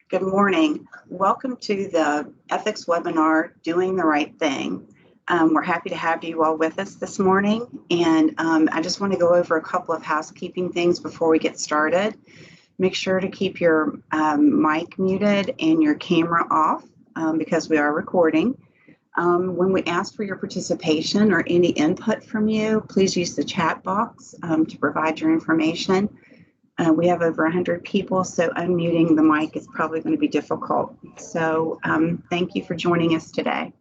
Good morning. Welcome to the ethics webinar, Doing the Right Thing. We're happy to have you all with us this morning, and I just want to go over a couple of housekeeping things before we get started. Make sure to keep your mic muted and your camera off because we are recording. When we ask for your participation or any input from you, please use the chat box to provide your information. We have over 100 people, so unmuting the mic is probably going to be difficult. So thank you for joining us today.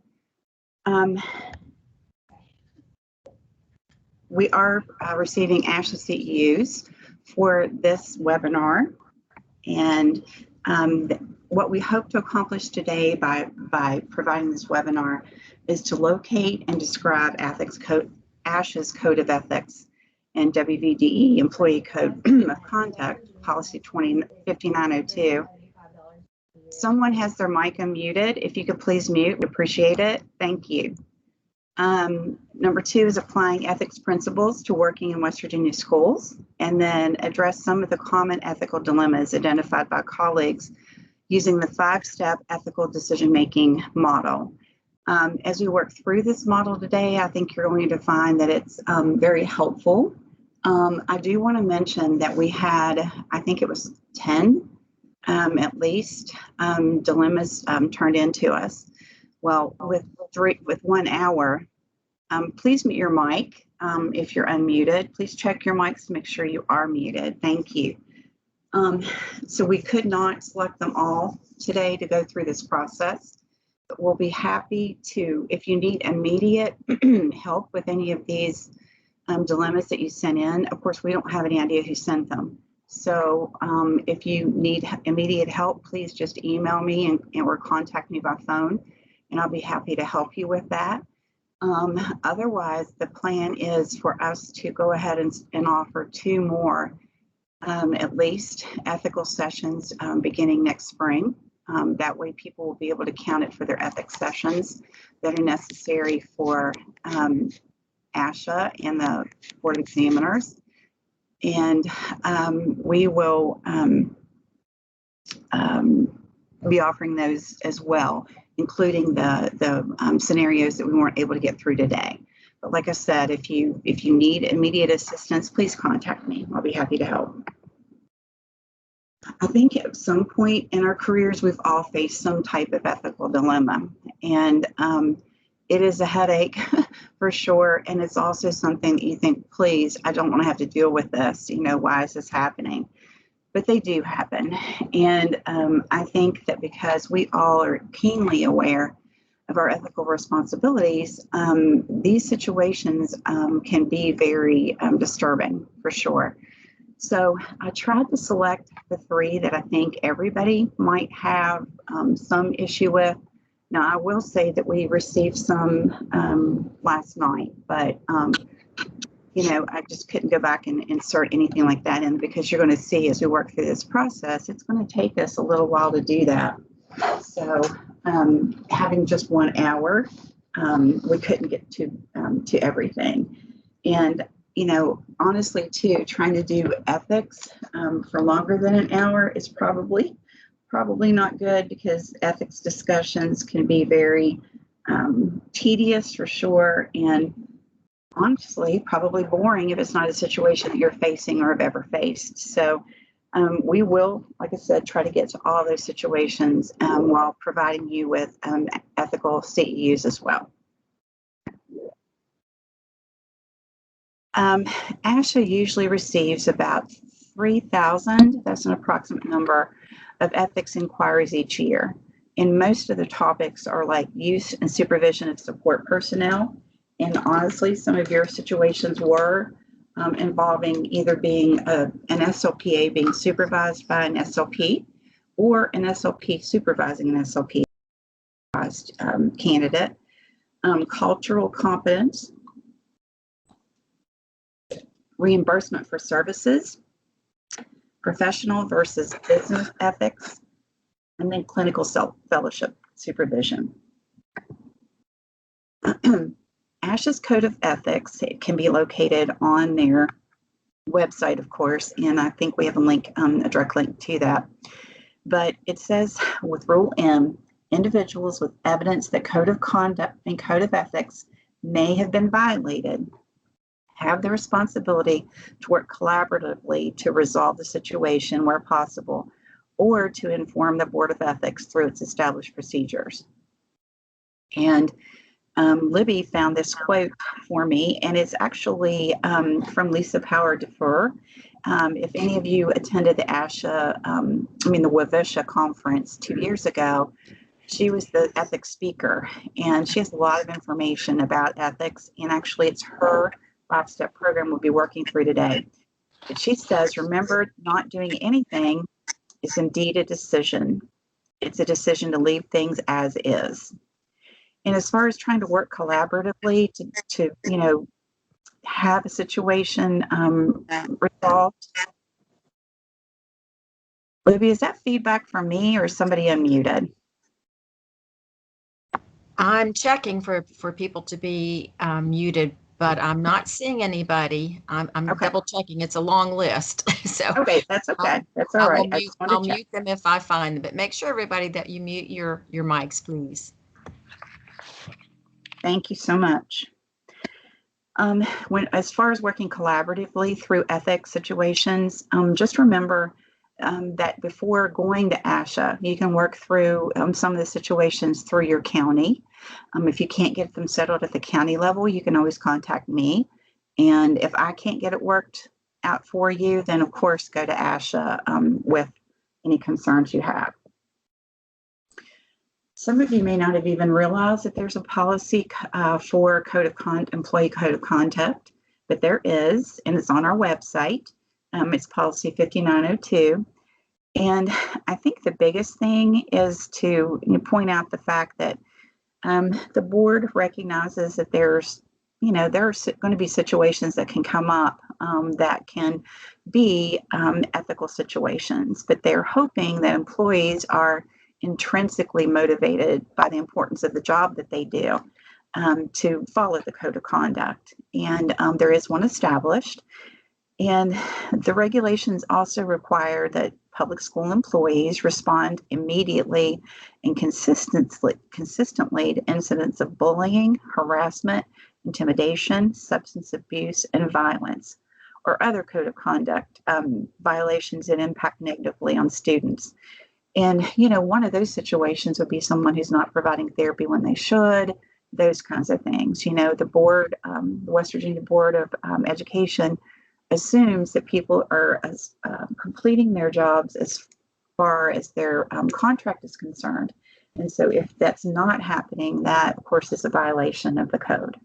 We are receiving ASHA CEUs for this webinar, and what we hope to accomplish today by providing this webinar is to locate and describe ethics code, ASHA's Code of Ethics, and WVDE Employee Code of Conduct, Policy 5902. Someone has their mic unmuted. If you could please mute, we appreciate it. Thank you. Number 2 is applying ethics principles to working in West Virginia schools, and then address some of the common ethical dilemmas identified by colleagues using the 5-step ethical decision-making model. As we work through this model today, I think you're going to find that it's very helpful. I do want to mention that we had, I think it was 10 at least, dilemmas turned into us. Well, with 1 hour, please mute your mic if you're unmuted. Please check your mics to make sure you are muted. Thank you. So we could not select them all today to go through this process, but we'll be happy to, if you need immediate help with any of these dilemmas that you sent in. Of course, we don't have any idea who sent them. So if you need immediate help, please just email me or contact me by phone, and I'll be happy to help you with that. Otherwise, the plan is for us to go ahead and offer 2 more, at least, ethical sessions beginning next spring. That way people will be able to count it for their ethics sessions that are necessary for ASHA and the Board of Examiners. And we will be offering those as well, including the scenarios that we weren't able to get through today. But like I said, if you need immediate assistance, please contact me. I'll be happy to help. I think at some point in our careers, we've all faced some type of ethical dilemma, and it is a headache for sure. And it's also something that you think, please, I don't want to have to deal with this. You know, why is this happening? But they do happen. And I think that because we all are keenly aware of our ethical responsibilities, these situations can be very disturbing for sure. So I tried to select the 3 that I think everybody might have some issue with. Now, I will say that we received some last night, but, you know, I just couldn't go back and insert anything like that in, because you're going to see as we work through this process, it's going to take us a little while to do that. So having just 1 hour, we couldn't get to everything. And, you know, honestly, too, trying to do ethics for longer than an hour is probably not good, because ethics discussions can be very tedious for sure, and honestly probably boring if it's not a situation that you're facing or have ever faced. So we will, like I said, try to get to all those situations while providing you with ethical CEUs as well. ASHA usually receives about 3,000, that's an approximate number, of ethics inquiries each year. And most of the topics are like use and supervision of support personnel. And honestly, some of your situations were involving either being an SLPA being supervised by an SLP, or an SLP supervising an SLP candidate, cultural competence, reimbursement for services, professional versus business ethics, and then clinical fellowship supervision. ASHA's Code of Ethics, it can be located on their website, of course, and I think we have a link, a direct link to that. But it says with Rule M, individuals with evidence that code of conduct and code of ethics may have been violated have the responsibility to work collaboratively to resolve the situation where possible, or to inform the Board of Ethics through its established procedures. And Libby found this quote for me, and it's actually from Lisa Power Defer. If any of you attended the ASHA, the WAVISHA conference 2 years ago, she was the ethics speaker, and she has a lot of information about ethics, and actually it's her 5-step program we'll be working through today. But she says, remember, not doing anything is indeed a decision. It's a decision to leave things as is. And as far as trying to work collaboratively to have a situation resolved, Libby, is that feedback from me or somebody unmuted? I'm checking for people to be muted, but I'm not seeing anybody. I'm Okay. double checking. It's a long list. So okay, that's okay. That's all right. I'll mute them if I find them, but make sure, everybody, that you mute your mics, please. Thank you so much. As far as working collaboratively through ethics situations, just remember that before going to ASHA, you can work through some of the situations through your county. If you can't get them settled at the county level, you can always contact me. And if I can't get it worked out for you, then of course go to ASHA with any concerns you have. Some of you may not have even realized that there's a policy for employee code of conduct, but there is, and it's on our website. It's policy 5902. And I think the biggest thing is to point out the fact that the board recognizes that there are going to be situations that can come up that can be ethical situations, but they're hoping that employees are intrinsically motivated by the importance of the job that they do to follow the code of conduct. And there is one established. And the regulations also require that public school employees respond immediately and consistently to incidents of bullying, harassment, intimidation, substance abuse, and violence, or other code of conduct violations that impact negatively on students. And, one of those situations would be someone who's not providing therapy when they should, those kinds of things. The board, the West Virginia Board of Education, assumes that people are completing their jobs as far as their contract is concerned. And so if that's not happening, that, of course, is a violation of the code.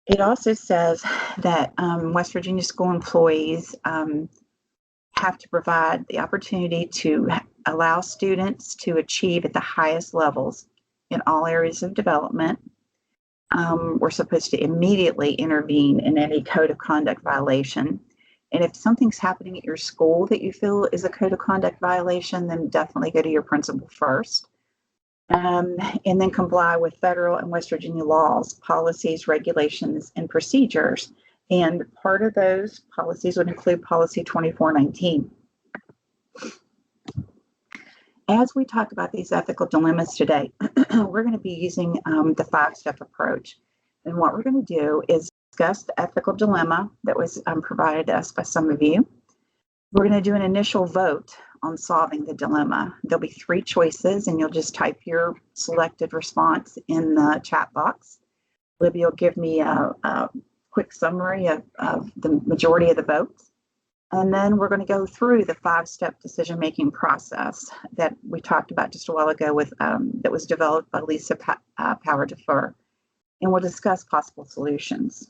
It also says that West Virginia school employees have to provide the opportunity to allow students to achieve at the highest levels in all areas of development. We're supposed to immediately intervene in any code of conduct violation. And if something's happening at your school that you feel is a code of conduct violation, then definitely go to your principal first. And then comply with federal and West Virginia laws, policies, regulations, and procedures. And part of those policies would include policy 2419. As we talk about these ethical dilemmas today, we're going to be using the 5-step approach. And what we're going to do is discuss the ethical dilemma that was provided to us by some of you. We're going to do an initial vote on solving the dilemma. There'll be 3 choices, and you'll just type your selected response in the chat box. Libby will give me a quick summary of the majority of the votes. And then we're going to go through the 5-step decision-making process that we talked about just a while ago with that was developed by Lisa Power Defer. And we'll discuss possible solutions.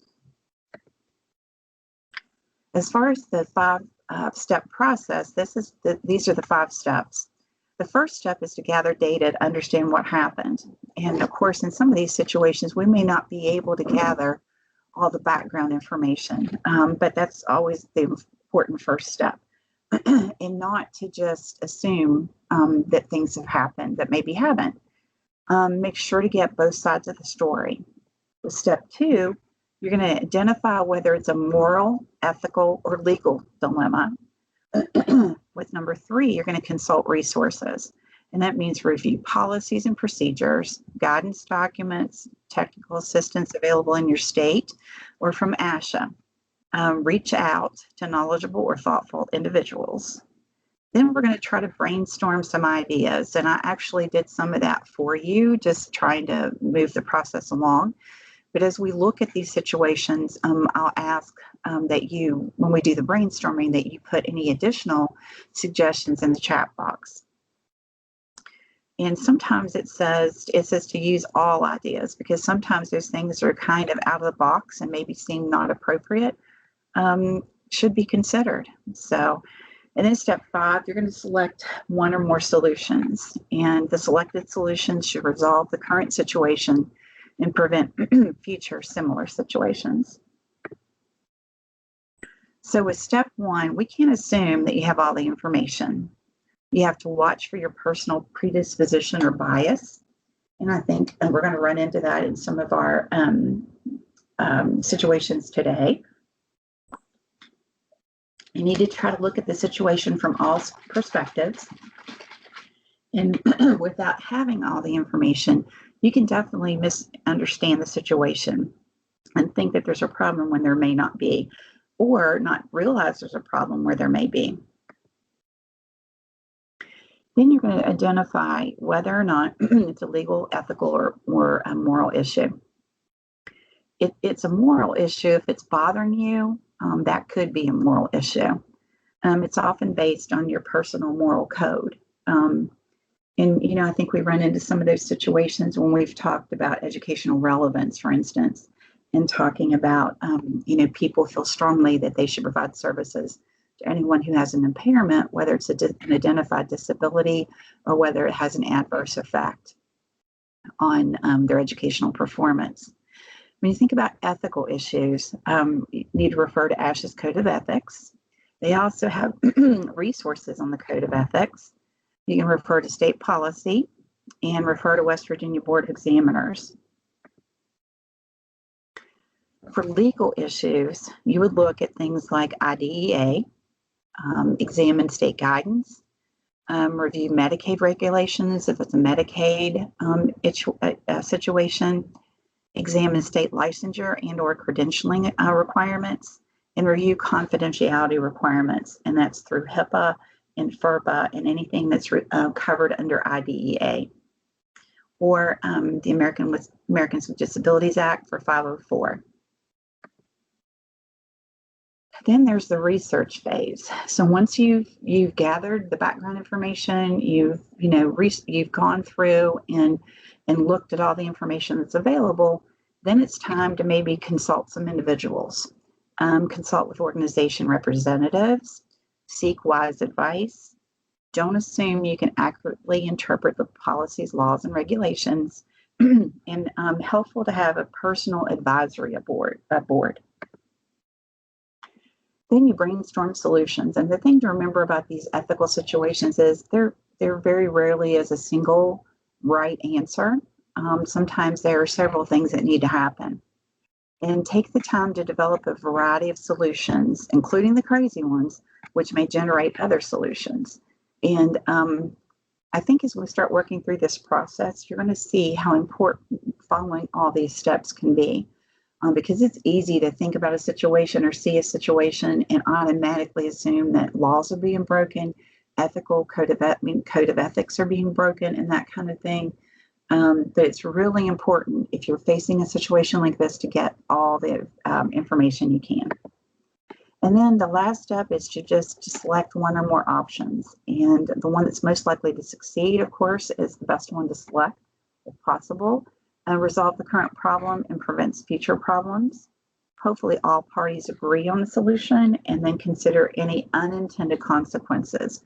As far as the 5-step process, these are the 5 steps. The first step is to gather data to understand what happened. And of course, in some of these situations, we may not be able to gather all the background information, but that's always the important first step. And not to just assume that things have happened that maybe haven't. Make sure to get both sides of the story. With step 2, you're going to identify whether it's a moral, ethical, or legal dilemma. with number 3, you're going to consult resources. And that means review policies and procedures, guidance documents, technical assistance available in your state or from ASHA. Reach out to knowledgeable or thoughtful individuals. Then we're going to try to brainstorm some ideas. And I actually did some of that for you, just trying to move the process along. But as we look at these situations, I'll ask that you, when we do the brainstorming, that you put any additional suggestions in the chat box. And sometimes it says to use all ideas, because sometimes those things are kind of out of the box and maybe seem not appropriate, should be considered. So, and then step 5, you're going to select one or more solutions, and the selected solutions should resolve the current situation and prevent future similar situations. So with step 1, we can't assume that you have all the information. You have to watch for your personal predisposition or bias. And I think we're going to run into that in some of our situations today. You need to try to look at the situation from all perspectives. And without having all the information, you can definitely misunderstand the situation and think that there's a problem when there may not be, or not realize there's a problem where there may be. Then you're going to identify whether or not it's a legal, ethical, or a moral issue. It's a moral issue if it's bothering you. That could be a moral issue. It's often based on your personal moral code. And, I think we run into some of those situations when we've talked about educational relevance, for instance, and talking about, people feel strongly that they should provide services to anyone who has an impairment, whether it's an identified disability or whether it has an adverse effect on their educational performance. When you think about ethical issues, you need to refer to ASHA's Code of Ethics. They also have resources on the Code of Ethics. You can refer to state policy and refer to West Virginia Board of Examiners. For legal issues, you would look at things like IDEA, examine state guidance, review Medicaid regulations if it's a Medicaid situation, examine state licensure and or credentialing requirements, and review confidentiality requirements, and that's through HIPAA and FERPA and anything that's covered under IDEA, or the Americans with Disabilities Act for 504. Then there's the research phase. So once you've gathered the background information, you've gone through and looked at all the information that's available, then it's time to maybe consult some individuals, consult with organization representatives, seek wise advice. Don't assume you can accurately interpret the policies, laws, and regulations, and helpful to have a personal advisory board. Then you brainstorm solutions. And the thing to remember about these ethical situations is there very rarely is a single right answer. Sometimes there are several things that need to happen. And take the time to develop a variety of solutions, including the crazy ones, which may generate other solutions. And I think as we start working through this process, you're going to see how important following all these steps can be. Because it's easy to think about a situation or see a situation and automatically assume that laws are being broken, ethical code of ethics are being broken, and that kind of thing. But it's really important if you're facing a situation like this to get all the information you can. And then the last step is to just select one or more options. And the one that's most likely to succeed, of course, is the best one to select if possible. Resolve the current problem and prevents future problems. Hopefully all parties agree on the solution, and then consider any unintended consequences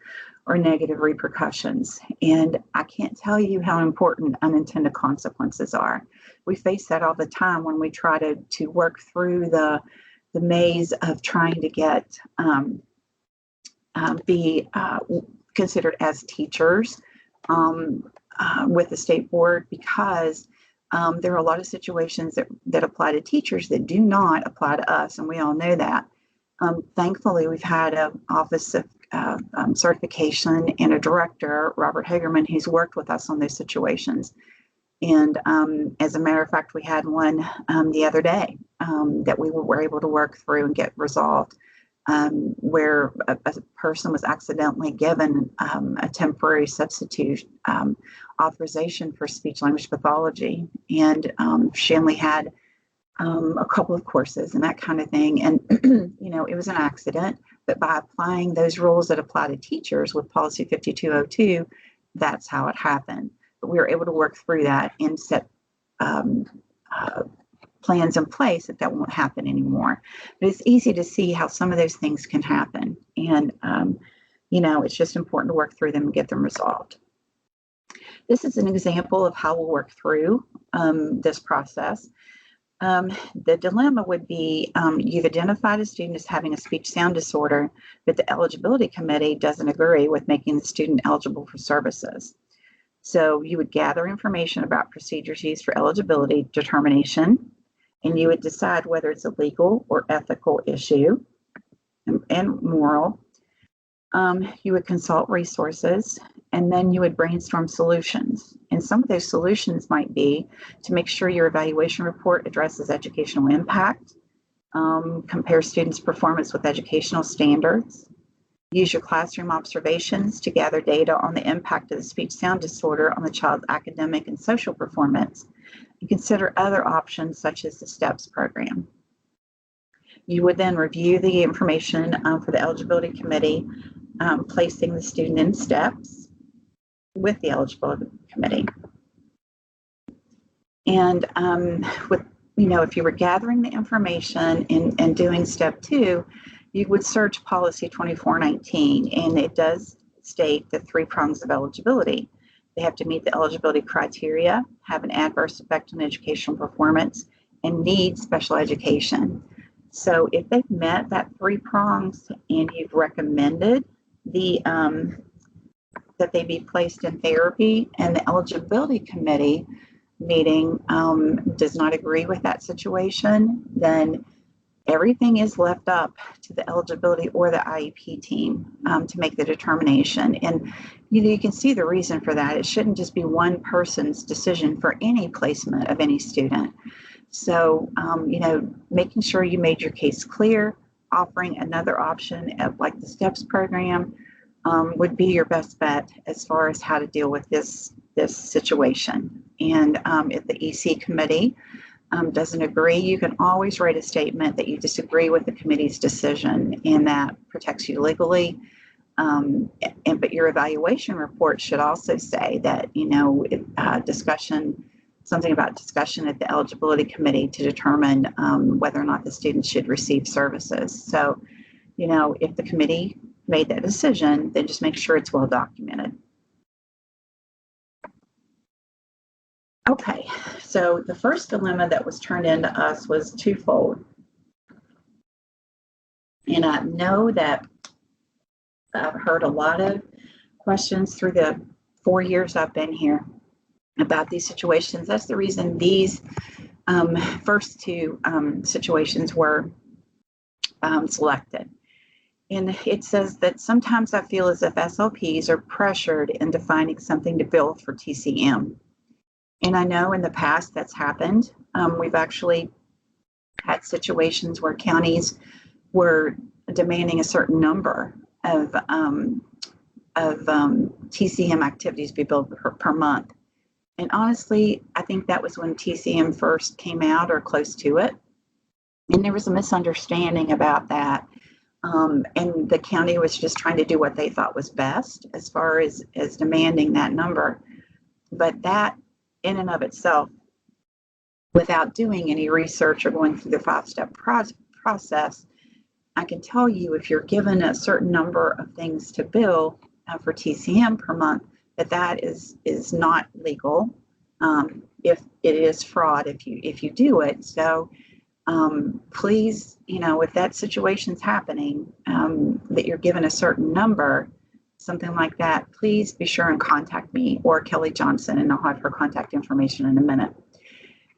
or negative repercussions. And I can't tell you how important unintended consequences are. We face that all the time when we try to work through the maze of trying to get be considered as teachers with the state board, because there are a lot of situations that apply to teachers that do not apply to us, and we all know that. Thankfully, we've had an Office of certification, and a director, Robert Hagerman, who's worked with us on those situations. And as a matter of fact, we had one the other day that we were able to work through and get resolved, where a person was accidentally given a temporary substitute authorization for speech language pathology. And she only had a couple of courses and that kind of thing. And, it was an accident, but by applying those rules that apply to teachers with policy 5202, that's how it happened. But we were able to work through that and set plans in place that won't happen anymore. But it's easy to see how some of those things can happen. And, it's just important to work through them and get them resolved. This is an example of how we'll work through this process. The dilemma would be you've identified a student as having a speech sound disorder, but the eligibility committee doesn't agree with making the student eligible for services. So you would gather information about procedures used for eligibility determination, and you would decide whether it's a legal or ethical issue and moral. You would consult resources, and then you would brainstorm solutions. And some of those solutions might be to make sure your evaluation report addresses educational impact, compare students' performance with educational standards, use your classroom observations to gather data on the impact of the speech sound disorder on the child's academic and social performance, and consider other options such as the STEPS program. You would then review the information for the eligibility committee, placing the student in STEPS with the eligibility committee. And if you were gathering the information and doing step 2, you would search policy 2419, and it does state the 3 prongs of eligibility. They have to meet the eligibility criteria, have an adverse effect on educational performance, and need special education. So if they've met that 3 prongs and you've recommended that they be placed in therapy, and the eligibility committee meeting does not agree with that situation, then everything is left up to the eligibility or the IEP team to make the determination. And you can see the reason for that. It shouldn't just be one person's decision for any placement of any student. So, making sure you made your case clear, offering another option of like the STEPS program would be your best bet as far as how to deal with this situation. And if the EC committee doesn't agree, you can always write a statement that you disagree with the committee's decision, and that protects you legally. But your evaluation report should also say that, something about discussion at the eligibility committee to determine whether or not the student should receive services. So, if the committee made that decision, then just make sure it's well documented. Okay, so the first dilemma that was turned into us was twofold. And I know that I've heard a lot of questions through the 4 years I've been here about these situations. That's the reason these first 2 situations were selected. And it says that sometimes I feel as if SLPs are pressured into finding something to bill for TCM. And I know in the past that's happened. We've actually had situations where counties were demanding a certain number of TCM activities be billed per month. And honestly, I think that was when TCM first came out or close to it. And there was a misunderstanding about that. And the county was just trying to do what they thought was best as far as demanding that number. But that in and of itself, without doing any research or going through the 5-step process, I can tell you if you're given a certain number of things to bill for TCM per month, that is not legal. If it is fraud, if you do it. So please, if that situation's happening, that you're given a certain number, something like that, please be sure and contact me or Kelly Johnson, and I'll have her contact information in a minute.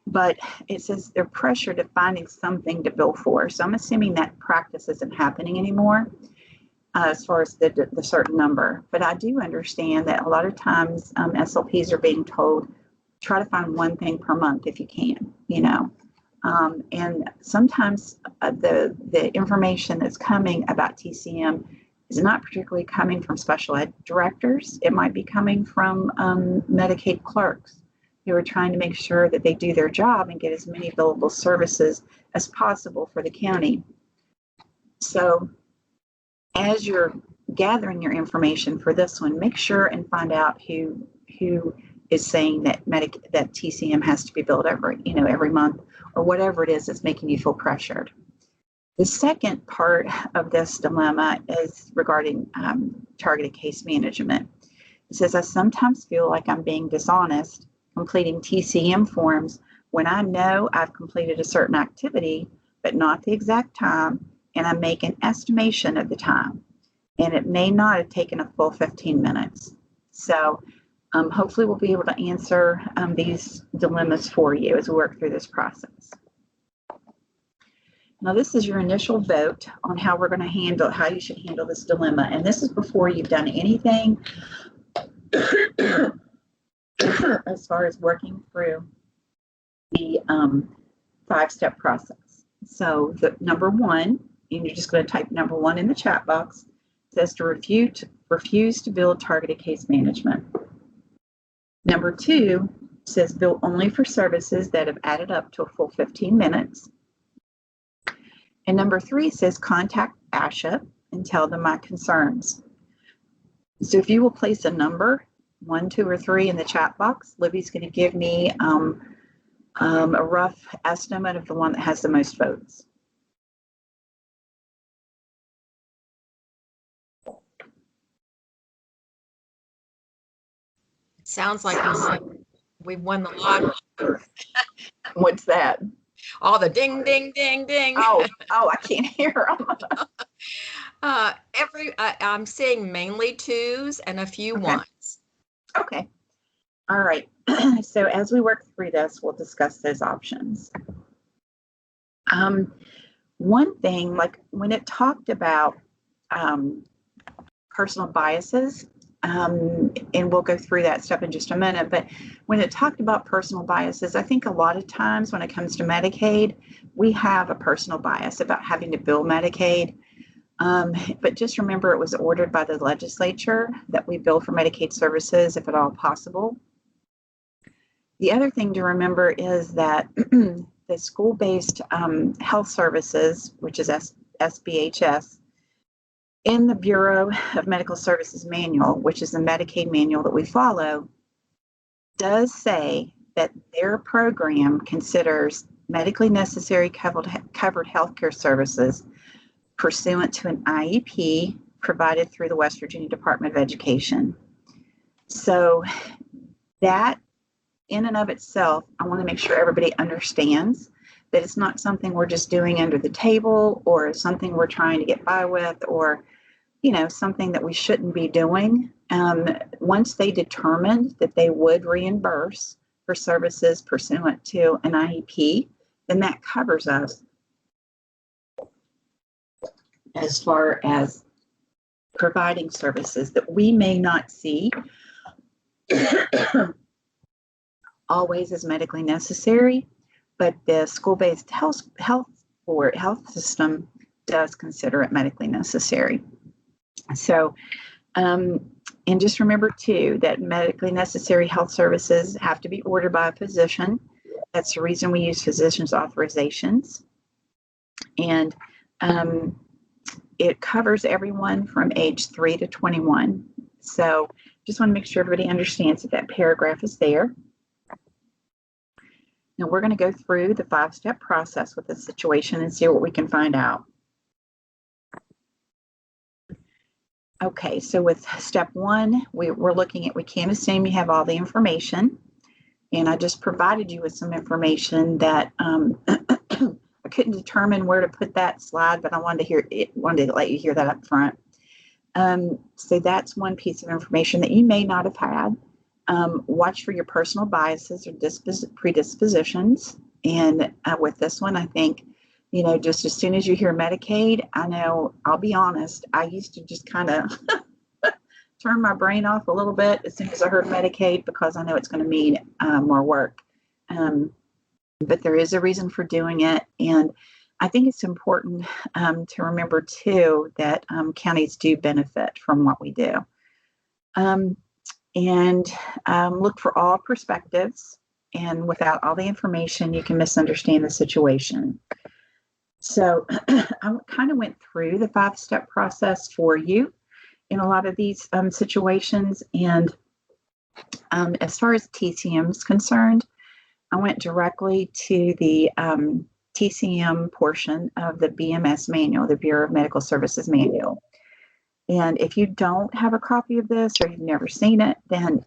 But it says they're pressured to finding something to bill for. So I'm assuming that practice isn't happening anymore. as far as the certain number. But I do understand that a lot of times SLPs are being told, try to find one thing per month if you can, you know. And sometimes the information that's coming about TCM is not particularly coming from special ed directors. It might be coming from Medicaid clerks who are trying to make sure that they do their job and get as many billable services as possible for the county. So as you're gathering your information for this one, make sure and find out who is saying that that TCM has to be billed every month, or whatever it is that's making you feel pressured. The second part of this dilemma is regarding targeted case management. It says, I sometimes feel like I'm being dishonest completing TCM forms when I know I've completed a certain activity, but not the exact time, and I make an estimation of the time, and it may not have taken a full 15 minutes. So hopefully we'll be able to answer these dilemmas for you as we work through this process. Now, this is your initial vote on how we're going to handle, how you should handle this dilemma. And this is before you've done anything as far as working through the 5-step process. So the number one, and you're just going to type number one in the chat box, says to refuse to bill targeted case management. Number two says bill only for services that have added up to a full 15 minutes. And number three says contact ASHA and tell them my concerns. So if you will place a number, 1, 2, or 3 in the chat box, Libby's going to give me a rough estimate of the one that has the most votes. It sounds like we've won the lottery. What's that? All the ding, ding, ding, ding. Oh, I can't hear them. I'm seeing mainly 2s and a few 1s. Okay. All right. So as we work through this, we'll discuss those options. One thing, like when it talked about personal biases, and we'll go through that stuff in just a minute, but when it talked about personal biases, I think a lot of times when it comes to Medicaid, we have a personal bias about having to bill Medicaid. But just remember, it was ordered by the legislature that we bill for Medicaid services if at all possible. The other thing to remember is that the school-based health services, which is SBHS, in the Bureau of Medical Services manual, which is the Medicaid manual that we follow, does say that their program considers medically necessary covered healthcare services pursuant to an IEP provided through the West Virginia Department of Education. So that in and of itself, I want to make sure everybody understands that it's not something we're just doing under the table or something we're trying to get by with, or something that we shouldn't be doing. Once they determined that they would reimburse for services pursuant to an IEP, then that covers us as far as providing services that we may not see always as medically necessary, but the school-based health system does consider it medically necessary. So, and just remember too, that medically necessary health services have to be ordered by a physician. That's the reason we use physician's authorizations. And it covers everyone from age 3 to 21. So just want to make sure everybody understands that paragraph is there. Now we're going to go through the 5-step process with this situation and see what we can find out. Okay, so with step 1, we're looking at, we can't assume you have all the information. And I just provided you with some information that I couldn't determine where to put that slide, but I wanted to let you hear that up front. So that's one piece of information that you may not have had. Watch for your personal biases or predispositions. And with this one, I think You know, just as soon as you hear Medicaid, I know, I'll be honest, I used to just kind of turn my brain off a little bit as soon as I heard Medicaid, because I know it's going to mean more work. But there is a reason for doing it. And I think it's important to remember too that counties do benefit from what we do. Look for all perspectives, and without all the information, you can misunderstand the situation. So I kind of went through the 5-step process for you in a lot of these situations. And as far as TCM is concerned, I went directly to the TCM portion of the BMS manual, the Bureau of Medical Services manual. And if you don't have a copy of this or you've never seen it, then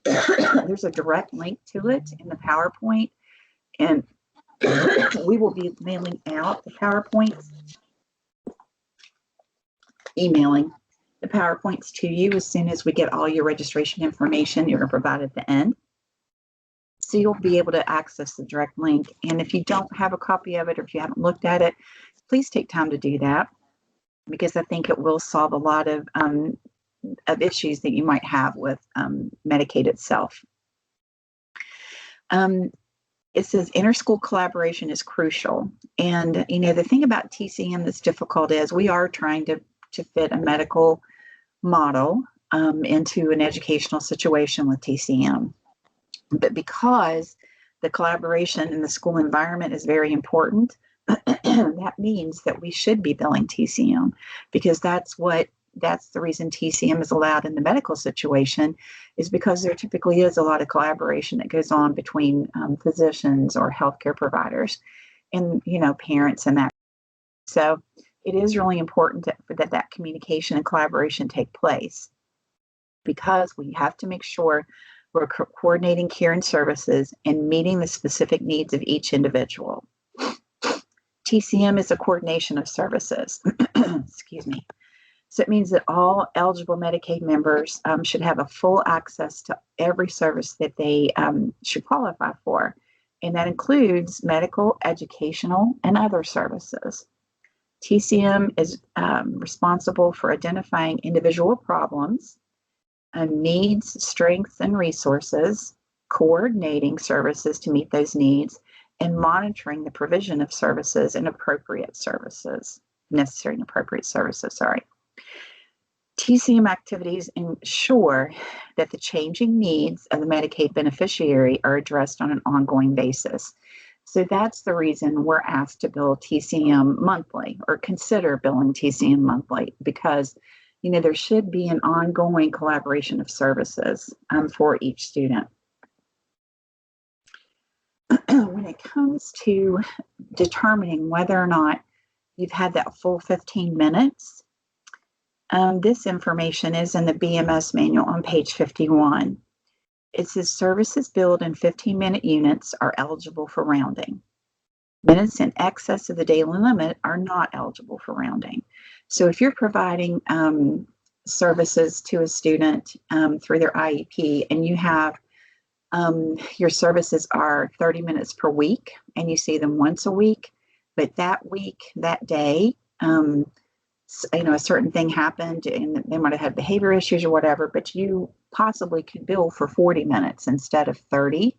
there's a direct link to it in the PowerPoint. And we will be mailing out the PowerPoints, emailing the PowerPoints to you as soon as we get all your registration information you're going to provide at the end. So you'll be able to access the direct link. And if you don't have a copy of it, or if you haven't looked at it, please take time to do that, because I think it will solve a lot of issues that you might have with Medicaid itself. It says interschool collaboration is crucial. And, you know, the thing about TCM that's difficult is we are trying to fit a medical model into an educational situation with TCM. But because the collaboration in the school environment is very important, that means that we should be billing TCM, because that's the reason TCM is allowed in the medical situation, is because there typically is a lot of collaboration that goes on between physicians or healthcare providers and, you know, parents and that. So it is really important that communication and collaboration take place, because we have to make sure we're coordinating care and services and meeting the specific needs of each individual. TCM is a coordination of services. Excuse me. So it means that all eligible Medicaid members should have a full access to every service that they should qualify for. And that includes medical, educational, and other services. TCM is responsible for identifying individual problems, needs, strengths, and resources, coordinating services to meet those needs, and monitoring the provision of services and appropriate services, necessary and appropriate services, sorry. TCM activities ensure that the changing needs of the Medicaid beneficiary are addressed on an ongoing basis. So that's the reason we're asked to bill TCM monthly, or consider billing TCM monthly, because, you know, there should be an ongoing collaboration of services for each student. When it comes to determining whether or not you've had that full 15 minutes, this information is in the BMS manual on page 51. It says services billed in 15-minute units are eligible for rounding. Minutes in excess of the daily limit are not eligible for rounding. So if you're providing services to a student through their IEP, and you have your services are 30 minutes per week, and you see them once a week, but that week, that day, you know, a certain thing happened and they might have had behavior issues or whatever, but you possibly could bill for 40 minutes instead of 30.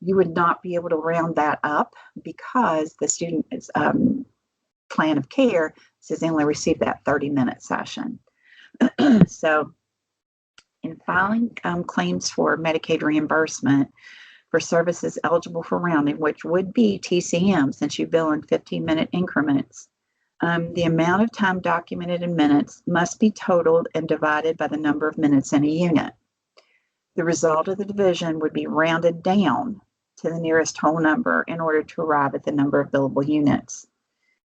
You would not be able to round that up, because the student's plan of care says they only receive that 30-minute session. So in filing claims for Medicaid reimbursement for services eligible for rounding, which would be TCM, since you bill in 15-minute increments, the amount of time documented in minutes must be totaled and divided by the number of minutes in a unit. The result of the division would be rounded down to the nearest whole number in order to arrive at the number of billable units.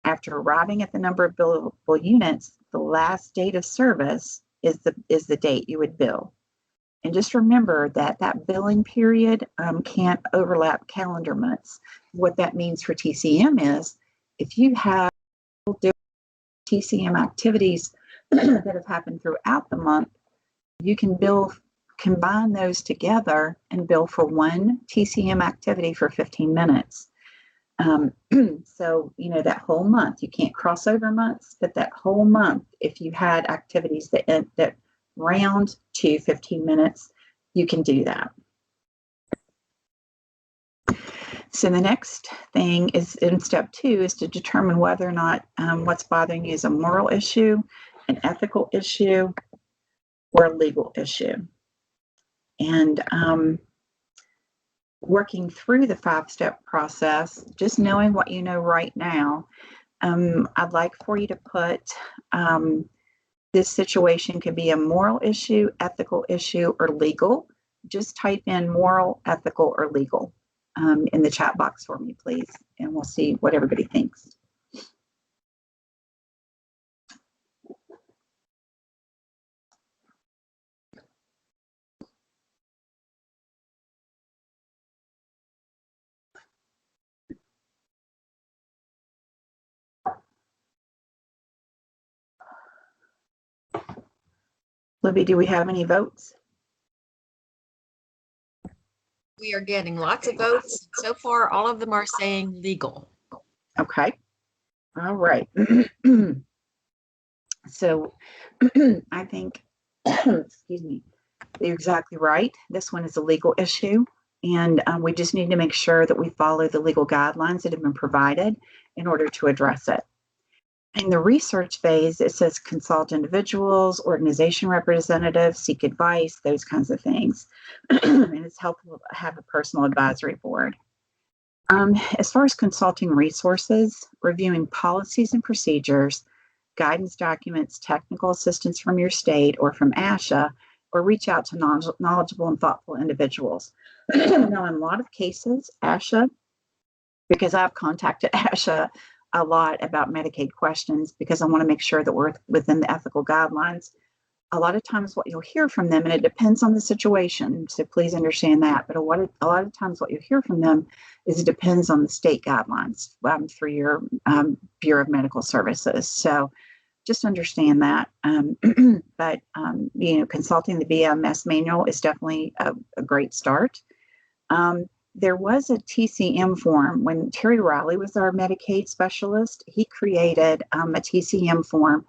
After arriving at the number of billable units, the last date of service is the date you would bill. And just remember that that billing period can't overlap calendar months. What that means for TCM is, if you have TCM activities that have happened throughout the month, you can combine those together and bill for one TCM activity for 15 minutes. So, that whole month, you can't cross over months, but that whole month, if you had activities that round to 15 minutes, you can do that. So the next thing is in step 2 is to determine whether or not what's bothering you is a moral issue, an ethical issue, or a legal issue. And working through the 5-step process, just knowing what you know right now, I'd like for you to put this situation could be a moral issue, ethical issue, or legal. Just type in moral, ethical, or legal in the chat box for me, please, and we'll see what everybody thinks. Libby, do we have any votes? We are getting lots of votes. So far, all of them are saying legal. Okay. All right. So I think, excuse me, you're exactly right. This one is a legal issue, and we just need to make sure that we follow the legal guidelines that have been provided in order to address it. In the research phase, it says consult individuals, organization representatives, seek advice, those kinds of things. And it's helpful to have a personal advisory board. As far as consulting resources, reviewing policies and procedures, guidance documents, technical assistance from your state or from ASHA, or reach out to knowledgeable and thoughtful individuals. Now, in a lot of cases, ASHA, because I've contacted ASHA a lot about Medicaid questions because I want to make sure that we're within the ethical guidelines. A lot of times what you'll hear from them, and it depends on the situation, so please understand that, but a lot of times what you'll hear from them is it depends on the state guidelines through your Bureau of Medical Services. So just understand that. But, consulting the BMS manual is definitely a great start. There was a TCM form when Terry Riley was our Medicaid specialist. He created a TCM form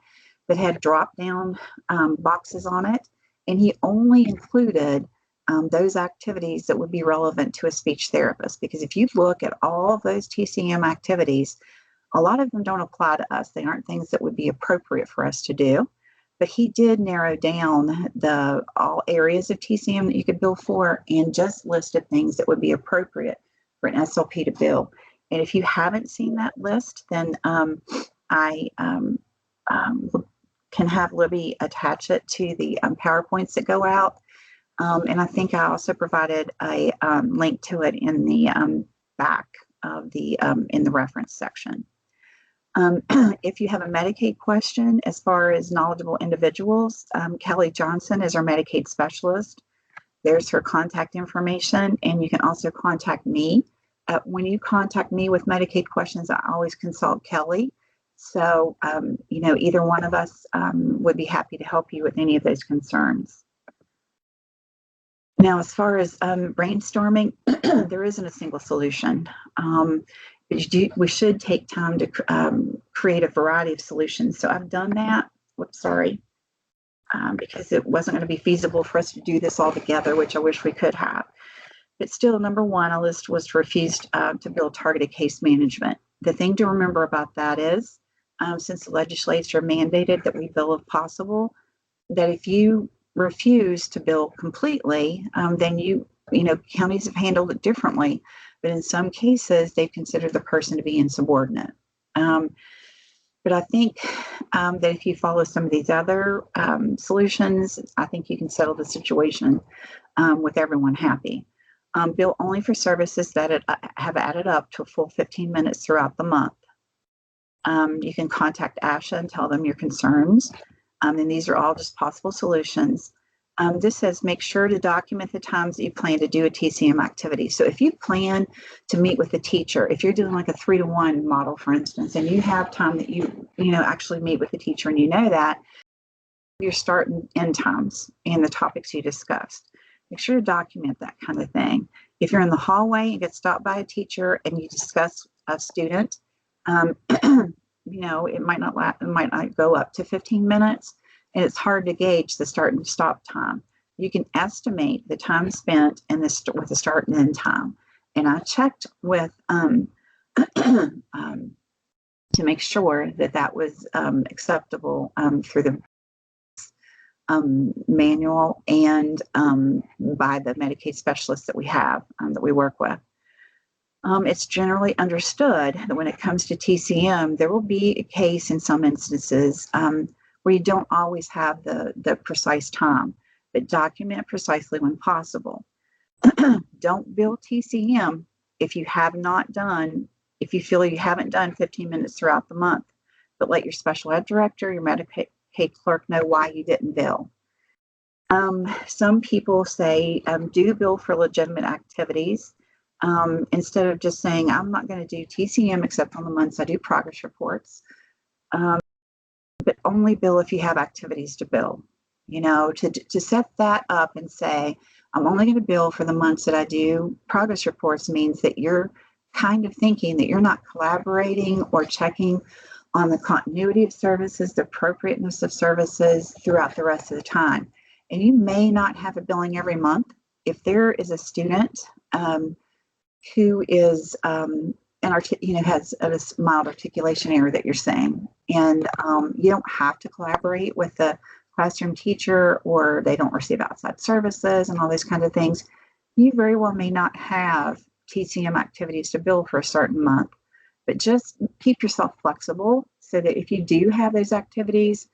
that had drop-down boxes on it, and he only included those activities that would be relevant to a speech therapist. Because if you look at all of those TCM activities, a lot of them don't apply to us. They aren't things that would be appropriate for us to do. But he did narrow down all areas of TCM that you could bill for and just listed things that would be appropriate for an SLP to bill. And if you haven't seen that list, then I can have Libby attach it to the PowerPoints that go out. And I think I also provided a link to it in the back of in the reference section. If you have a Medicaid question, as far as knowledgeable individuals, Kelly Johnson is our Medicaid specialist. There's her contact information, and you can also contact me. When you contact me with Medicaid questions, I always consult Kelly. So, either one of us would be happy to help you with any of those concerns. Now, as far as brainstorming, there isn't a single solution. We should take time to create a variety of solutions. So I've done that. Whoops, sorry. Because it wasn't going to be feasible for us to do this all together, which I wish we could have. But still, number one, a list was refused to build targeted case management. The thing to remember about that is, since the legislature mandated that we bill if possible, that if you refuse to bill completely, then counties have handled it differently. But in some cases, they've considered the person to be insubordinate. But I think that if you follow some of these other solutions, I think you can settle the situation with everyone happy. Bill only for services that have added up to a full 15 minutes throughout the month. You can contact ASHA and tell them your concerns. And these are all just possible solutions. This says make sure to document the times that you plan to do a TCM activity. So if you plan to meet with the teacher, if you're doing like a 3-to-1 model, for instance, and you have time that you actually meet with the teacher and you know that, your start and end times and the topics you discussed. Make sure to document that kind of thing. If you're in the hallway and get stopped by a teacher and you discuss a student, you know, it might not go up to 15 minutes, and it's hard to gauge the start and stop time. You can estimate the time spent and with the start and end time. And I checked with to make sure that that was acceptable through the manual and by the Medicaid specialists that we have that we work with. It's generally understood that when it comes to TCM, there will be a case in some instances where you don't always have the precise time, but document precisely when possible. Don't bill TCM if you feel you haven't done 15 minutes throughout the month, but let your special ed director, your Medicaid clerk know why you didn't bill. Some people say do bill for legitimate activities instead of just saying, I'm not going to do TCM except on the months I do progress reports, but only bill if you have activities to bill. You know, to set that up and say, I'm only going to bill for the months that I do progress reports means that you're kind of thinking that you're not collaborating or checking on the continuity of services, the appropriateness of services throughout the rest of the time. And you may not have a billing every month. If there is a student who is has a mild articulation error that you're saying, and you don't have to collaborate with the classroom teacher, or they don't receive outside services and all those kinds of things, you very well may not have TCM activities to bill for a certain month. But just keep yourself flexible so that if you do have those activities,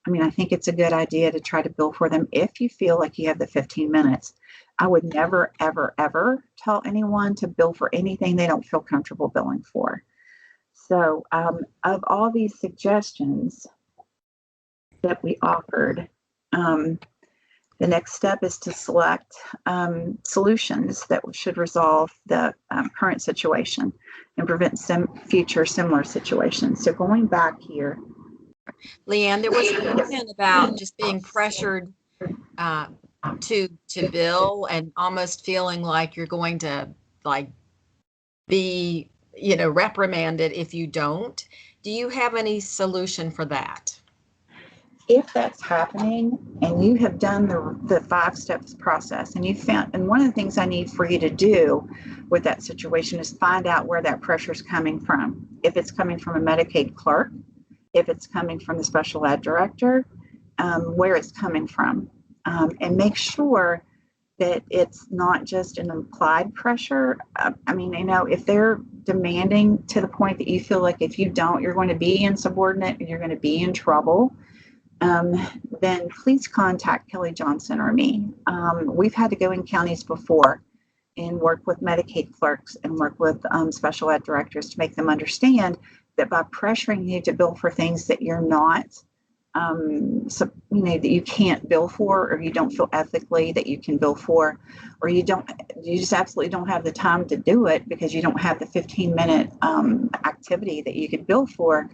I think it's a good idea to try to bill for them if you feel like you have the 15 minutes. I would never, ever, ever tell anyone to bill for anything they don't feel comfortable billing for. So of all these suggestions that we offered, the next step is to select solutions that should resolve the current situation and prevent some future similar situations. So going back here. Leanne, there was a comment about just being pressured to bill and almost feeling like you're going to be, reprimanded if you don't. Do you have any solution for that? If that's happening and you have done the 5 steps process and you found, and one of the things I need for you to do with that situation is find out where that pressure is coming from. If it's coming from a Medicaid clerk, if it's coming from the special ed director, where it's coming from, and make sure that it's not just an implied pressure. If they're demanding to the point that you feel like if you don't, you're going to be insubordinate and you're going to be in trouble, then please contact Kelly Johnson or me. We've had to go in counties before and work with Medicaid clerks and work with special ed directors to make them understand that by pressuring you to bill for things that you're not, that you can't bill for, or you don't feel ethically that you can bill for, or you just absolutely don't have the time to do it because you don't have the 15-minute activity that you could bill for,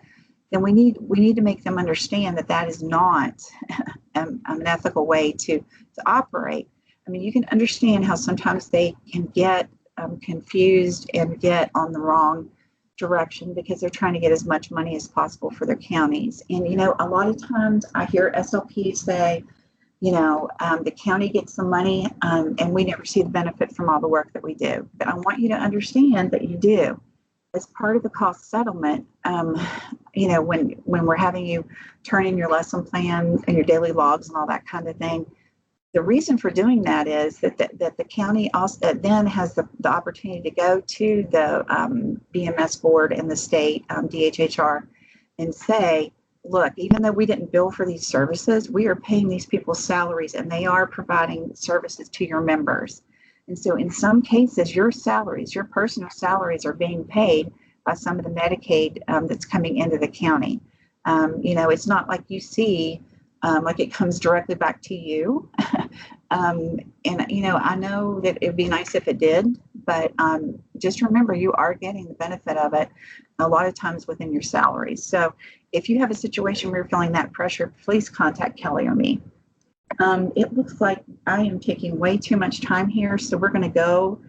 then we need to make them understand that that is not an ethical way to operate. You can understand how sometimes they can get confused and get on the wrong direction because they're trying to get as much money as possible for their counties. And, a lot of times I hear SLPs say, the county gets some money and we never see the benefit from all the work that we do. But I want you to understand that you do. As part of the cost settlement, when we're having you turn in your lesson plan and your daily logs and all that kind of thing, the reason for doing that is that the county also then has the opportunity to go to the BMS board and the state DHHR and say, look, even though we didn't bill for these services, we are paying these people's salaries and they are providing services to your members. And so in some cases, your personal salaries are being paid by some of the Medicaid that's coming into the county. It's not like you see, like it comes directly back to you. I know that it'd be nice if it did, but just remember you are getting the benefit of it a lot of times within your salaries. So if you have a situation where you're feeling that pressure, please contact Kelly or me. It looks like I am taking way too much time here, so we're going to go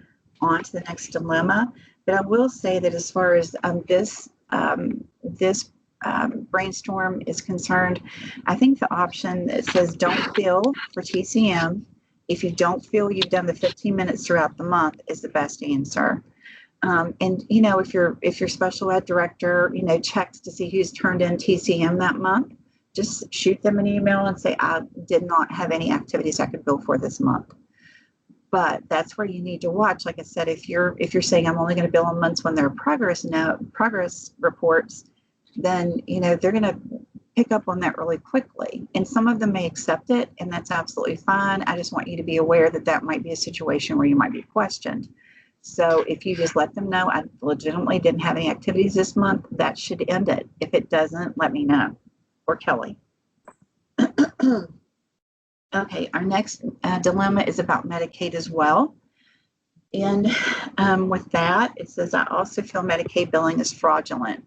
on to the next dilemma. But I will say that as far as this Brainstorm is concerned, I think the option that says don't bill for TCM, if you don't feel you've done the 15 minutes throughout the month, is the best answer. And you know, if your special ed director, you know, checks to see who's turned in TCM that month, just shoot them an email and say, I did not have any activities I could bill for this month. But that's where you need to watch. Like I said, if you're saying I'm only going to bill on months when there are progress reports, then you know they're going to pick up on that really quickly. And some of them may accept it, and that's absolutely fine. I just want you to be aware that that might be a situation where you might be questioned. So if you just let them know, I legitimately didn't have any activities this month, that should end it. If it doesn't, let me know, or Kelly. Okay, our next dilemma is about Medicaid as well. And with that, it says, I also feel Medicaid billing is fraudulent.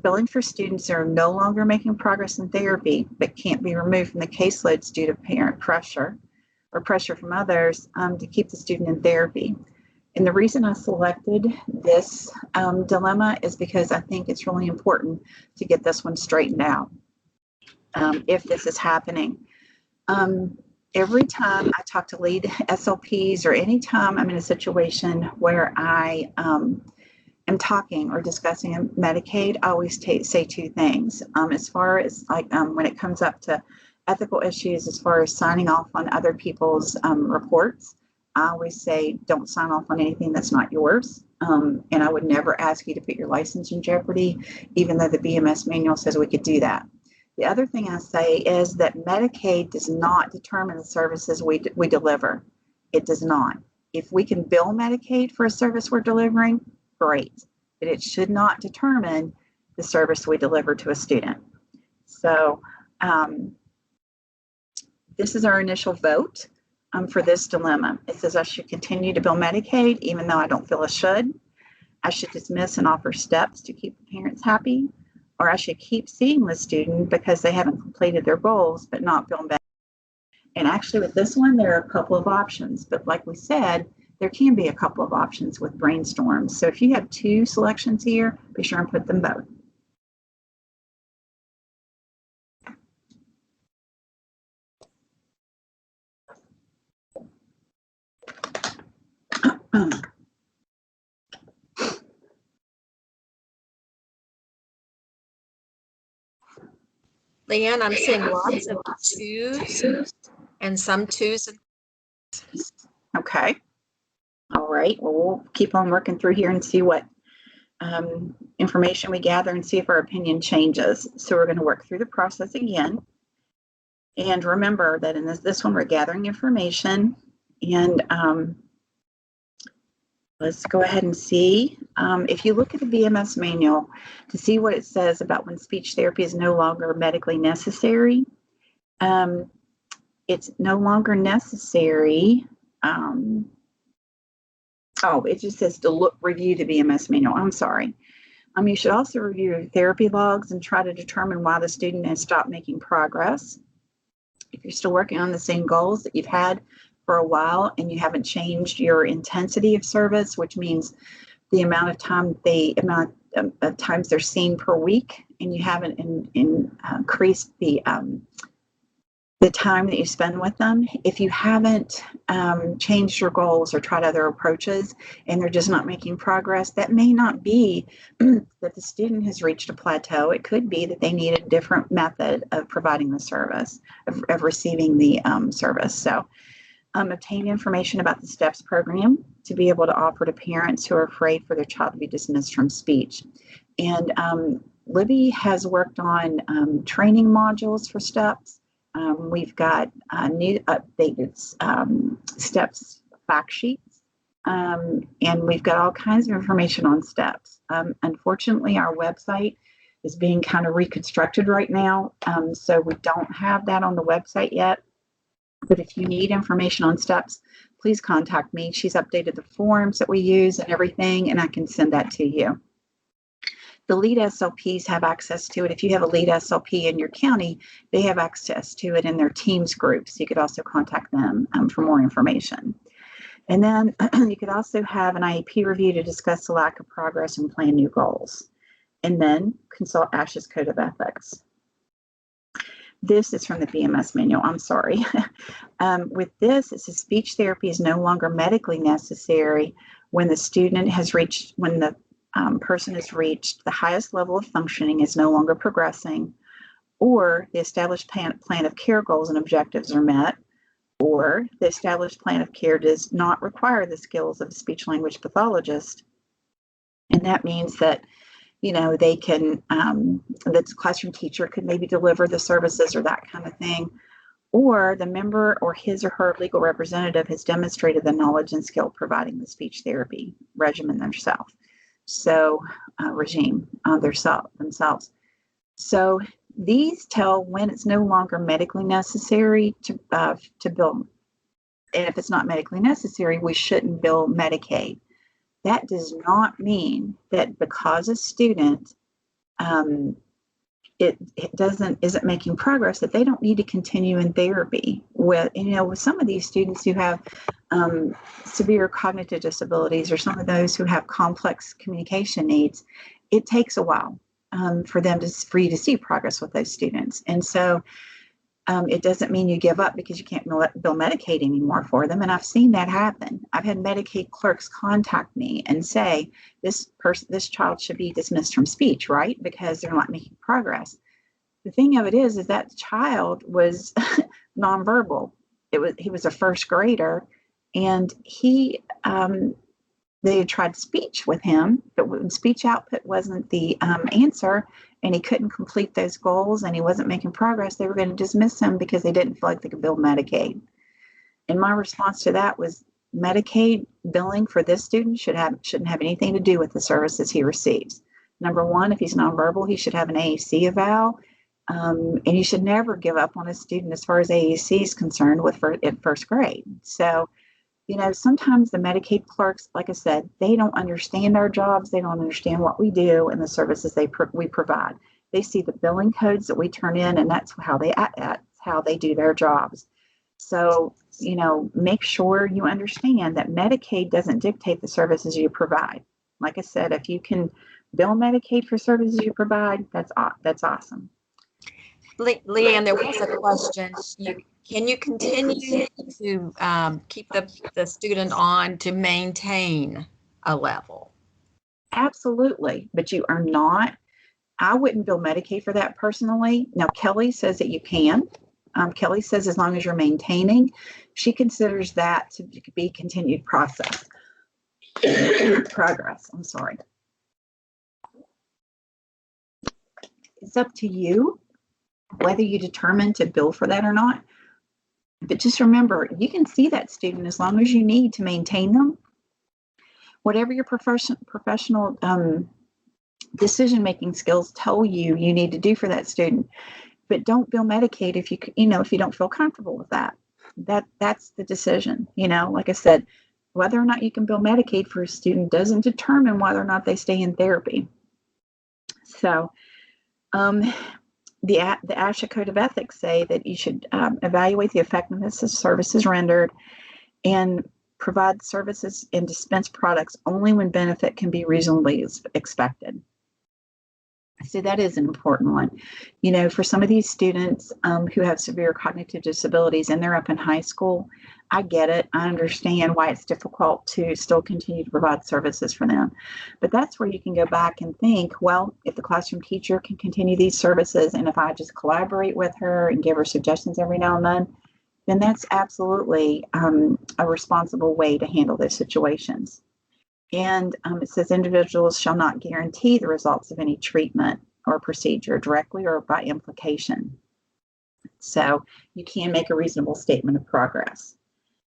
Billing for students who are no longer making progress in therapy, but can't be removed from the caseloads due to parent pressure or pressure from others to keep the student in therapy. And the reason I selected this dilemma is because I think it's really important to get this one straightened out if this is happening. Every time I talk to lead SLPs or anytime I'm in a situation where I am talking or discussing Medicaid, I always say two things. As far as like when it comes up to ethical issues, as far as signing off on other people's reports, I always say don't sign off on anything that's not yours. And I would never ask you to put your license in jeopardy, even though the BMS manual says we could do that. The other thing I say is that Medicaid does not determine the services we deliver. It does not. If we can bill Medicaid for a service we're delivering, great. But it should not determine the service we deliver to a student. So this is our initial vote for this dilemma. It says I should continue to bill Medicaid even though I don't feel I should. I should dismiss and offer steps to keep the parents happy. Or I should keep seeing the student because they haven't completed their goals, but not bill back. And actually with this one, there are a couple of options, but like we said, there can be a couple of options with Brainstorm. So if you have two selections here, be sure and put them both. Leanne, I'm seeing lots of twos and some twos. Okay. All right. Well, we'll keep on working through here and see what information we gather and see if our opinion changes. So we're going to work through the process again. And remember that in this one, we're gathering information. And let's go ahead and see. If you look at the BMS manual to see what it says about when speech therapy is no longer medically necessary, it's no longer necessary. It just says to review the BMS manual. I'm sorry. You should also review your therapy logs and try to determine why the student has stopped making progress. If you're still working on the same goals that you've had for a while and you haven't changed your intensity of service, which means the amount of time of times they're seen per week, and you haven't increased the time that you spend with them. If you haven't changed your goals or tried other approaches and they're just not making progress, that may not be that the student has reached a plateau. It could be that they need a different method of providing the service, of receiving the service. So obtain information about the STEPS program to be able to offer to parents who are afraid for their child to be dismissed from speech. And Libby has worked on training modules for STEPS. We've got new updated STEPS fact sheets, and we've got all kinds of information on STEPS. Unfortunately, our website is being kind of reconstructed right now, so we don't have that on the website yet. But if you need information on STEPS, please contact me. She's updated the forms that we use and everything, and I can send that to you. The lead SLPs have access to it. If you have a lead SLP in your county, they have access to it in their Teams group. So you could also contact them for more information. And then you could also have an IEP review to discuss the lack of progress and plan new goals. And then consult ASHA's Code of Ethics. This is from the BMS manual. I'm sorry. With this, it says speech therapy is no longer medically necessary when the student has reached, when the person has reached the highest level of functioning, is no longer progressing, or the established plan of care goals and objectives are met, or the established plan of care does not require the skills of a speech language pathologist. And that means that, you know, they can, the classroom teacher could maybe deliver the services or that kind of thing, or the member or his or her legal representative has demonstrated the knowledge and skill providing the speech therapy regimen themselves. So regime themselves. So these tell when it's no longer medically necessary to bill. And if it's not medically necessary, we shouldn't bill Medicaid. That does not mean that because a student isn't making progress, that they don't need to continue in therapy. With some of these students who have severe cognitive disabilities, or some of those who have complex communication needs, it takes a while for you to see progress with those students. And so it doesn't mean you give up because you can't bill Medicaid anymore for them. And I've seen that happen. I've had Medicaid clerks contact me and say, this child should be dismissed from speech, right? Because they're not making progress. The thing of it is that the child was nonverbal. He was a first grader, and they had tried speech with him, but when speech output wasn't the answer, and he couldn't complete those goals, and he wasn't making progress, they were going to dismiss him because they didn't feel like they could bill Medicaid. And my response to that was, Medicaid billing for this student shouldn't have anything to do with the services he receives. Number one, if he's nonverbal, he should have an AAC eval, and you should never give up on a student as far as AAC is concerned in first grade. So, sometimes the Medicaid clerks, like I said, they don't understand our jobs. They don't understand what we do and the services we provide. They see the billing codes that we turn in, and that's how they do their jobs. So, make sure you understand that Medicaid doesn't dictate the services you provide. Like I said, if you can bill Medicaid for services you provide, that's awesome. Leanne, there was a question. Can you continue to keep the student on to maintain a level? Absolutely, but you are not. I wouldn't bill Medicaid for that personally. Now, Kelly says that you can. Kelly says as long as you're maintaining, she considers that to be continued progress. I'm sorry. It's up to you whether you determine to bill for that or not. But just remember, you can see that student as long as you need to maintain them. Whatever your professional decision-making skills tell you need to do for that student. But don't bill Medicaid if you don't feel comfortable with that. That's the decision. Like I said, whether or not you can bill Medicaid for a student doesn't determine whether or not they stay in therapy. So, the ASHA Code of Ethics say that you should evaluate the effectiveness of services rendered and provide services and dispense products only when benefit can be reasonably expected. So that is an important one. For some of these students who have severe cognitive disabilities and they're up in high school, I get it. I understand why it's difficult to still continue to provide services for them. But that's where you can go back and think, well, if the classroom teacher can continue these services, and if I just collaborate with her and give her suggestions every now and then that's absolutely a responsible way to handle those situations. And it says individuals shall not guarantee the results of any treatment or procedure directly or by implication. So you can make a reasonable statement of progress.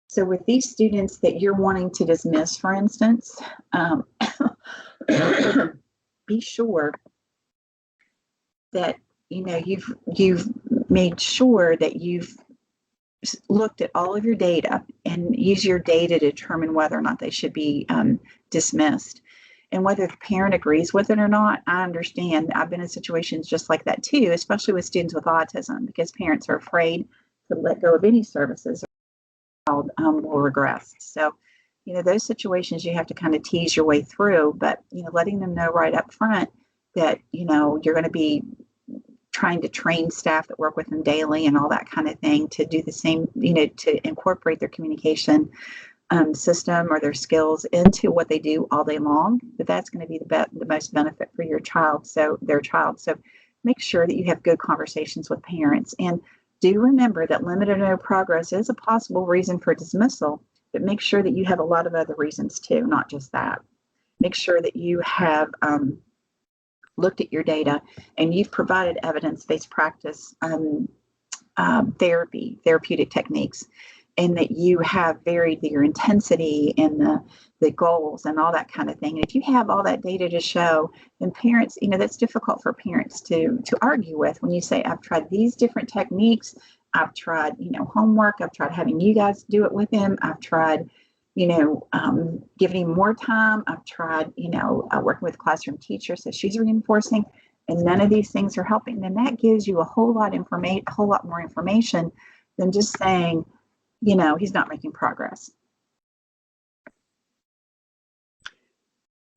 So with these students that you're wanting to dismiss, for instance, be sure that you've made sure that you've looked at all of your data and use your data to determine whether or not they should be dismissed. And whether the parent agrees with it or not, I understand. I've been in situations just like that too, especially with students with autism, because parents are afraid to let go of any services or will regress. So those situations you have to kind of tease your way through, but, letting them know right up front that, you're going to be trying to train staff that work with them daily and all that kind of thing to do the same, to incorporate their communication system or their skills into what they do all day long, that's going to be the most benefit for their child. So make sure that you have good conversations with parents, and do remember that limited or no progress is a possible reason for dismissal, but make sure that you have a lot of other reasons too, not just that. Make sure that you have looked at your data and you've provided evidence-based practice therapeutic techniques, and that you have varied your intensity and the goals and all that kind of thing. And if you have all that data to show, then parents, that's difficult for parents to argue with when you say, I've tried these different techniques, I've tried, homework, I've tried having you guys do it with him, I've tried, giving him more time, I've tried, working with classroom teachers, so she's reinforcing, and none of these things are helping. Then that gives you a whole lot more information than just saying, he's not making progress.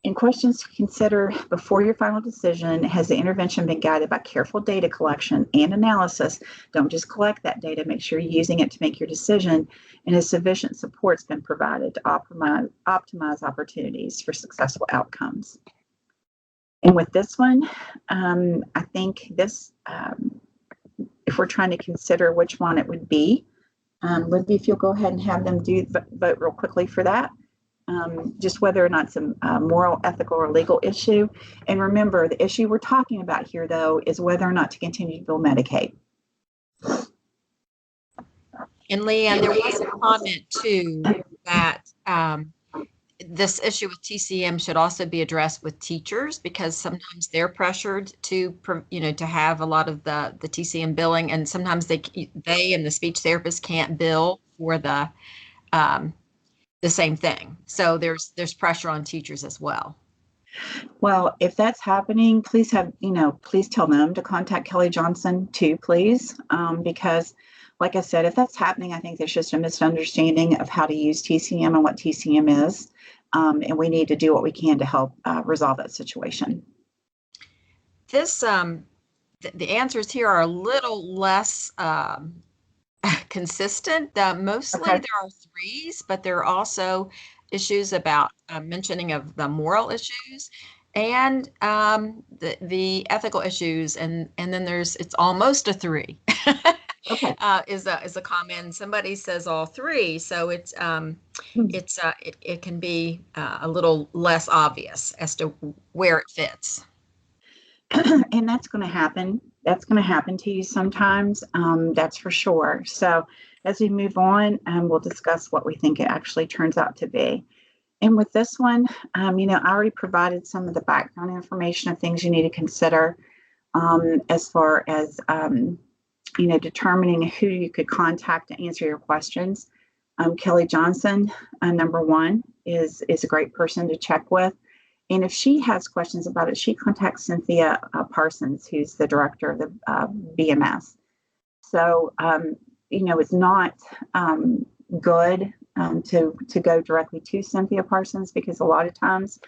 And questions to consider before your final decision: has the intervention been guided by careful data collection and analysis? Don't just collect that data, make sure you're using it to make your decision. And has sufficient supports been provided to optimize opportunities for successful outcomes? And with this one, I think this, if we're trying to consider which one it would be, Libby, if you'll go ahead and have them vote real quickly for that. Just whether or not it's a moral, ethical, or legal issue. And remember, the issue we're talking about here, though, is whether or not to continue to bill Medicaid. And Leanne, there was a comment too that this issue with TCM should also be addressed with teachers, because sometimes they're pressured to have a lot of the TCM billing, and sometimes they and the speech therapist can't bill for the same thing. So there's pressure on teachers as well. Well, if that's happening, please tell them to contact Kelly Johnson too, please, because like I said, if that's happening, I think there's just a misunderstanding of how to use TCM and what TCM is. And we need to do what we can to help resolve that situation. This, the answers here are a little less consistent. Mostly okay. There are threes, but there are also issues about mentioning of the moral issues and the ethical issues, and then it's almost a three. Okay. Is a comment. Somebody says all three, so it can be a little less obvious as to where it fits. And that's going to happen. That's going to happen to you sometimes. That's for sure. So as we move on, we'll discuss what we think it actually turns out to be. And with this one, I already provided some of the background information of things you need to consider as far as determining who you could contact to answer your questions. Kelly Johnson, number one, is a great person to check with. And if she has questions about it, she contacts Cynthia Parsons, who's the director of the BMS. So, it's not good to go directly to Cynthia Parsons, because a lot of times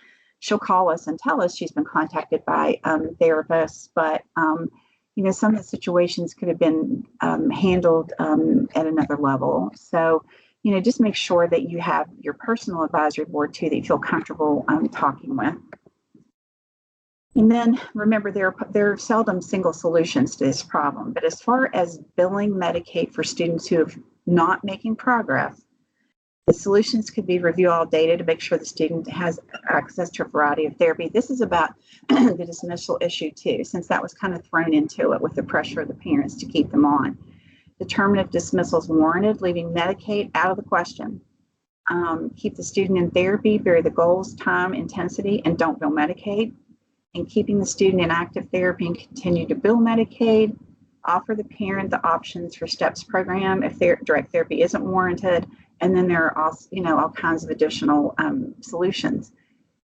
she'll call us and tell us she's been contacted by therapists, but some of the situations could have been handled at another level. So, just make sure that you have your personal advisory board too that you feel comfortable talking with. And then remember, there are seldom single solutions to this problem. But as far as billing Medicaid for students who are not making progress, the solutions could be review all data to make sure the student has access to a variety of therapy. This is about the dismissal issue too, since that was kind of thrown into it with the pressure of the parents to keep them on. Determine if dismissal is warranted, leaving Medicaid out of the question. Keep the student in therapy, vary the goals, time, intensity, and don't bill Medicaid. And keeping the student in active therapy and continue to bill Medicaid. Offer the parent the options for STEPS program if direct therapy isn't warranted. And then there are also, all kinds of additional solutions.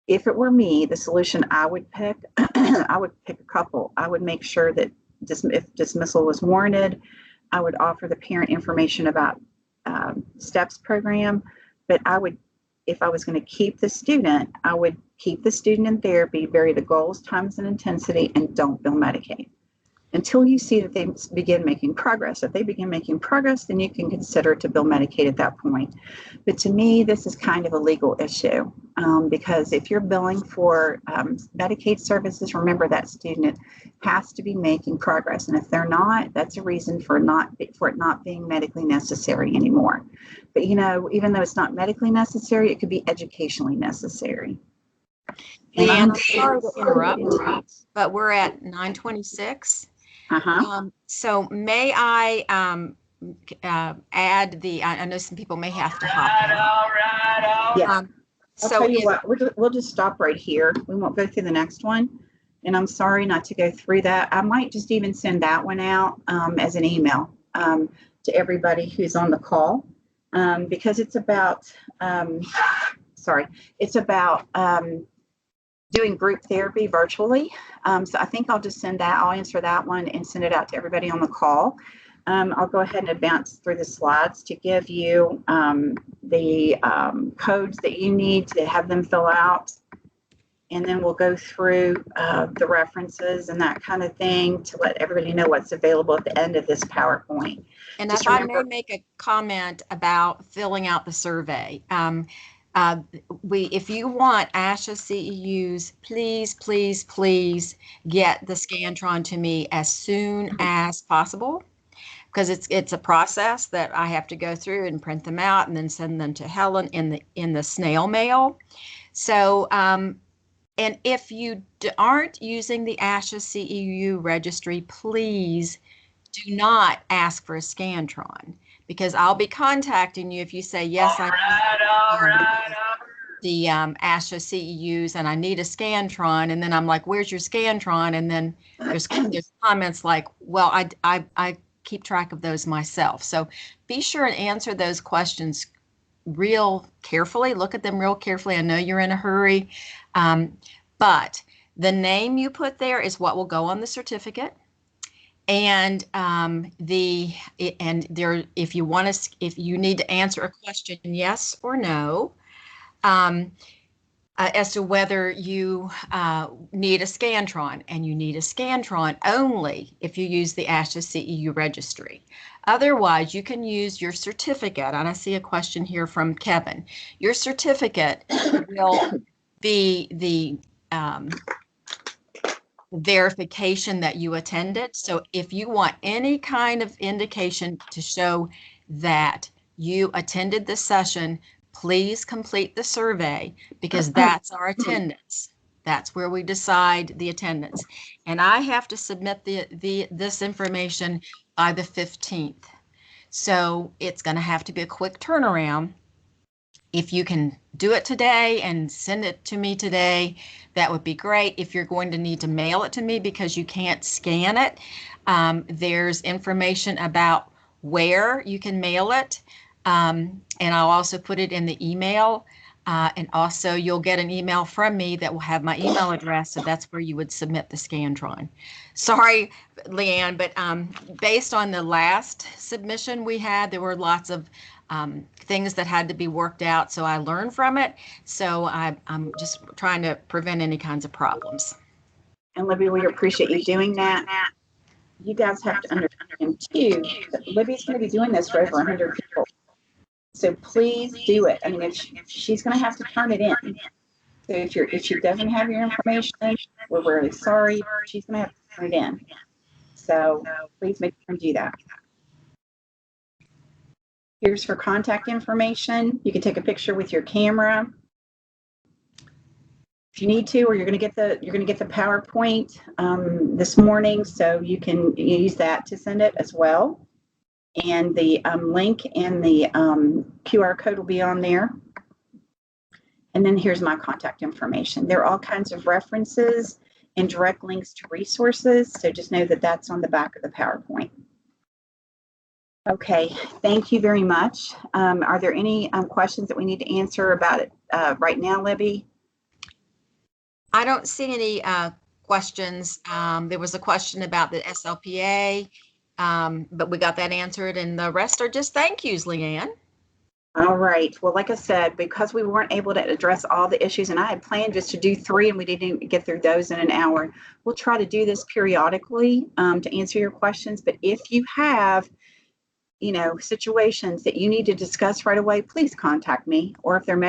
If it were me, the solution I would pick, I would pick a couple. I would make sure that if dismissal was warranted, I would offer the parent information about STEPS program, but I would if I was going to keep the student, I would keep the student in therapy, vary the goals, times, and intensity, and don't bill Medicaid until you see that they begin making progress. If they begin making progress, then you can consider to bill Medicaid at that point. But to me, this is kind of a legal issue because if you're billing for Medicaid services, remember that student has to be making progress. And if they're not, that's a reason for it not being medically necessary anymore. But, even though it's not medically necessary, it could be educationally necessary. Leanne, sorry to interrupt, but we're at 9:26. So may I add I know some people may have to hop on. Yeah. I'll tell you what, we'll just stop right here. We won't go through the next one. And I'm sorry not to go through that. I might just even send that one out as an email to everybody who's on the call because it's about, doing group therapy virtually. So I think I'll just send that. I'll answer that one and send it out to everybody on the call. I'll go ahead and advance through the slides to give you the codes that you need to have them fill out. And then we'll go through the references and that kind of thing to let everybody know what's available at the end of this PowerPoint. And if I may make a comment about filling out the survey. If you want ASHA CEUs, please get the Scantron to me as soon as possible, because it's a process that I have to go through and print them out and then send them to Helen in the snail mail. So, and if you aren't using the ASHA CEU registry, please do not ask for a Scantron, because I'll be contacting you if you say, yes, I need the ASHA CEUs and I need a Scantron. And then I'm like, where's your Scantron? And then there's comments like, well, I keep track of those myself. So be sure and answer those questions real carefully. Look at them real carefully. I know you're in a hurry, but the name you put there is what will go on the certificate. And if you need to answer a question, yes or no, as to whether you need a Scantron, and you need a Scantron only if you use the ASHA CEU registry. Otherwise, you can use your certificate. And I see a question here from Kevin. Your certificate will be the verification that you attended. So if you want any kind of indication to show that you attended this session, please complete the survey, because that's our attendance. That's where we decide the attendance. And I have to submit this information by the 15th. So it's going to have to be a quick turnaround. If you can do it today and send it to me today, that would be great. If you're going to need to mail it to me because you can't scan it, there's information about where you can mail it. And I'll also put it in the email. And also you'll get an email from me that will have my email address. So that's where you would submit the Scantron. Sorry, Leanne, but based on the last submission we had, there were lots of things that had to be worked out. So I learned from it. So I'm just trying to prevent any kinds of problems. And Libby, we appreciate you doing that. You guys have to understand too, that Libby's going to be doing this for over 100 people. So please do it. I mean, if she's going to have to turn it in. So if she doesn't have your information, we're really sorry. She's going to have to turn it in. So please make sure to do that. Here's her contact information. You can take a picture with your camera if you need to, or you're going to get the PowerPoint this morning, so you can use that to send it as well. And the link and the QR code will be on there. And then here's my contact information. There are all kinds of references and direct links to resources. So just know that that's on the back of the PowerPoint. Okay, thank you very much. Are there any questions that we need to answer about it right now, Libby? I don't see any questions. There was a question about the SLPA. But we got that answered, and the rest are just thank yous, Leanne. All right. Well, like I said, because we weren't able to address all the issues, and I had planned just to do 3, and we didn't get through those in an hour, we'll try to do this periodically to answer your questions. But if you have, situations that you need to discuss right away, please contact me. Or if there may